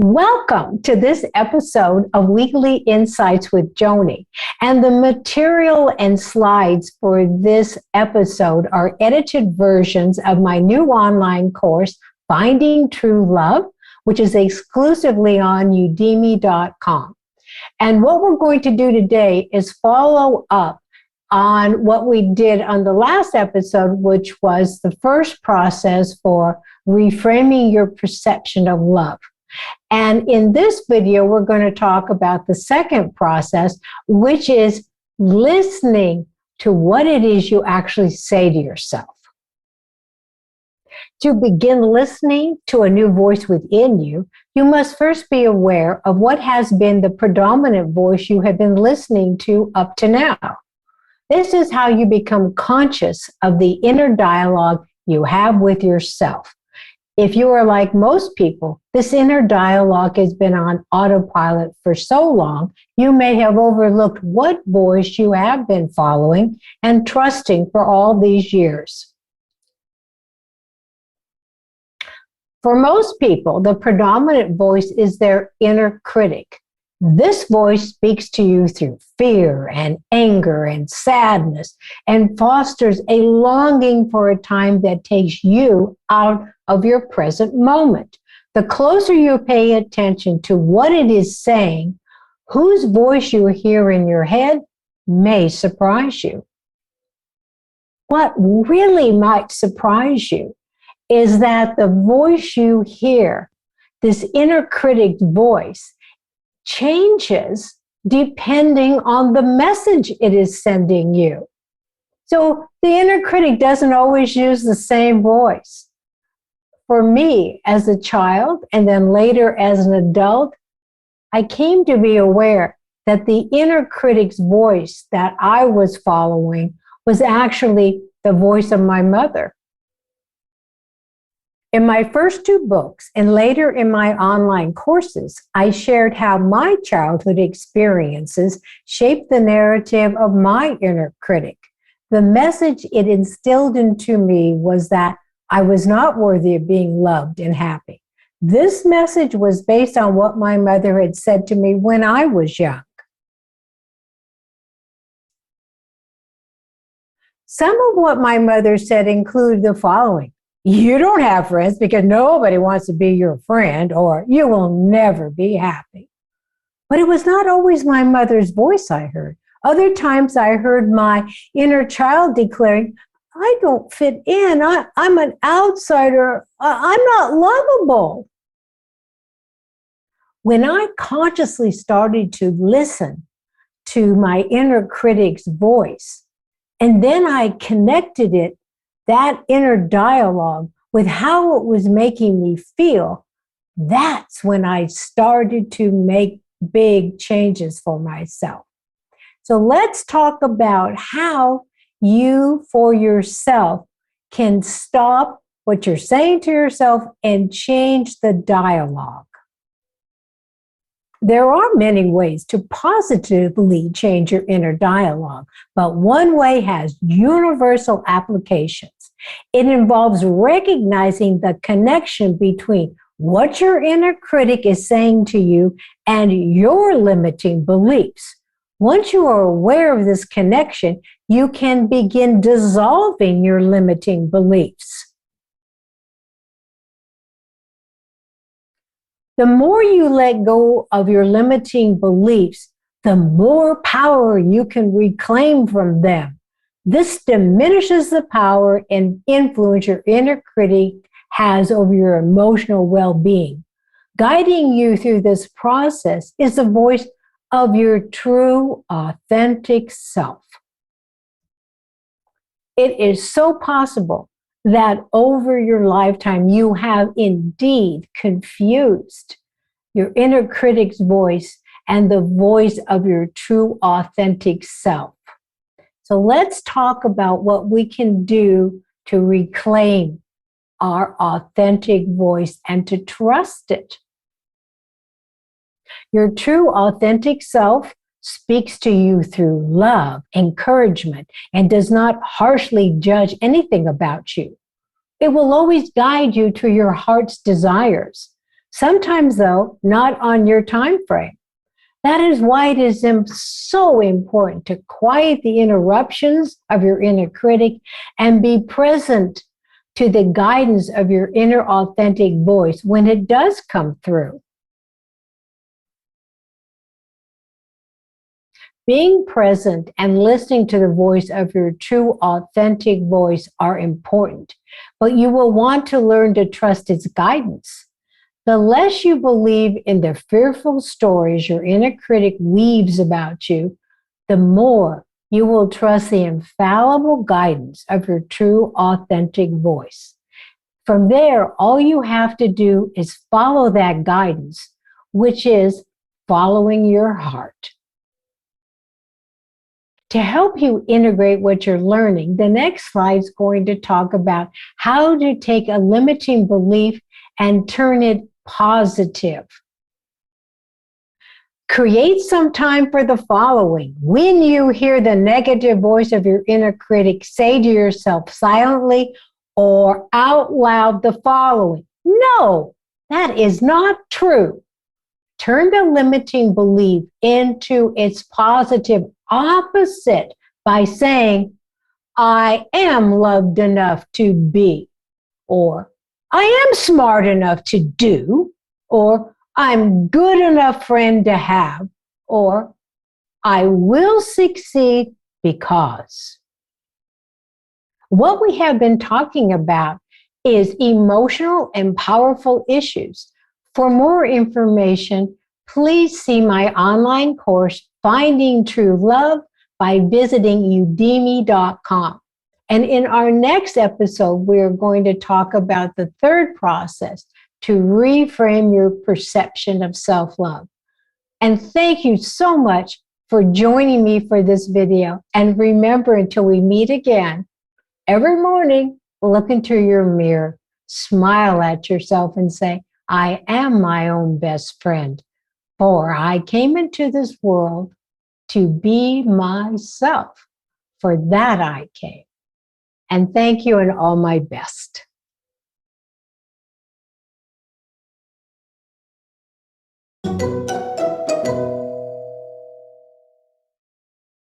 Welcome to this episode of Weekly Insights with Joanie. And the material and slides for this episode are edited versions of my new online course, Finding True Love, which is exclusively on udemy.com. And what we're going to do today is follow up on what we did on the last episode, which was the first process for reframing your perception of love. And in this video, we're going to talk about the second process, which is listening to what it is you actually say to yourself. To begin listening to a new voice within you, you must first be aware of what has been the predominant voice you have been listening to up to now. This is how you become conscious of the inner dialogue you have with yourself. If you are like most people, this inner dialogue has been on autopilot for so long, you may have overlooked what voice you have been following and trusting for all these years. For most people, the predominant voice is their inner critic. This voice speaks to you through fear and anger and sadness and fosters a longing for a time that takes you out of your present moment. The closer you pay attention to what it is saying, whose voice you hear in your head may surprise you. What really might surprise you is that the voice you hear, this inner critic voice, changes depending on the message it is sending you. So the inner critic doesn't always use the same voice. For me, as a child and then later as an adult, I came to be aware that the inner critic's voice that I was following was actually the voice of my mother. In my first two books and later in my online courses, I shared how my childhood experiences shaped the narrative of my inner critic. The message it instilled into me was that I was not worthy of being loved and happy. This message was based on what my mother had said to me when I was young. Some of what my mother said included the following. You don't have friends because nobody wants to be your friend, or you will never be happy. But it was not always my mother's voice I heard. Other times I heard my inner child declaring, I don't fit in. I'm an outsider. I'm not lovable. When I consciously started to listen to my inner critic's voice, and then I connected it, that inner dialogue, with how it was making me feel, that's when I started to make big changes for myself. So let's talk about how you, for yourself, can stop what you're saying to yourself and change the dialogue. There are many ways to positively change your inner dialogue, but one way has universal applications. It involves recognizing the connection between what your inner critic is saying to you and your limiting beliefs. Once you are aware of this connection, you can begin dissolving your limiting beliefs. The more you let go of your limiting beliefs, the more power you can reclaim from them. This diminishes the power and influence your inner critic has over your emotional well-being. Guiding you through this process is the voice of your true, authentic self. It is so possible that over your lifetime, you have indeed confused your inner critic's voice and the voice of your true, authentic self. So let's talk about what we can do to reclaim our authentic voice and to trust it. Your true, authentic self speaks to you through love, encouragement, and does not harshly judge anything about you. It will always guide you to your heart's desires. Sometimes, though, not on your time frame. That is why it is so important to quiet the interruptions of your inner critic and be present to the guidance of your inner authentic voice when it does come through. Being present and listening to the voice of your true authentic voice are important, but you will want to learn to trust its guidance. The less you believe in the fearful stories your inner critic weaves about you, the more you will trust the infallible guidance of your true authentic voice. From there, all you have to do is follow that guidance, which is following your heart. To help you integrate what you're learning, the next slide is going to talk about how to take a limiting belief and turn it positive. Create some time for the following. When you hear the negative voice of your inner critic, say to yourself silently or out loud the following: no, that is not true. Turn the limiting belief into its positive opposite by saying, I am loved enough to be, or I am smart enough to do, or I'm good enough friend to have, or I will succeed because. What we have been talking about is emotional and powerful issues. For more information, please see my online course, Finding True Love, by visiting udemy.com. And in our next episode, we're going to talk about the third process to reframe your perception of self-love. And thank you so much for joining me for this video. And remember, until we meet again, every morning, look into your mirror, smile at yourself and say, I am my own best friend, for I came into this world to be myself. For that I came. And thank you and all my best.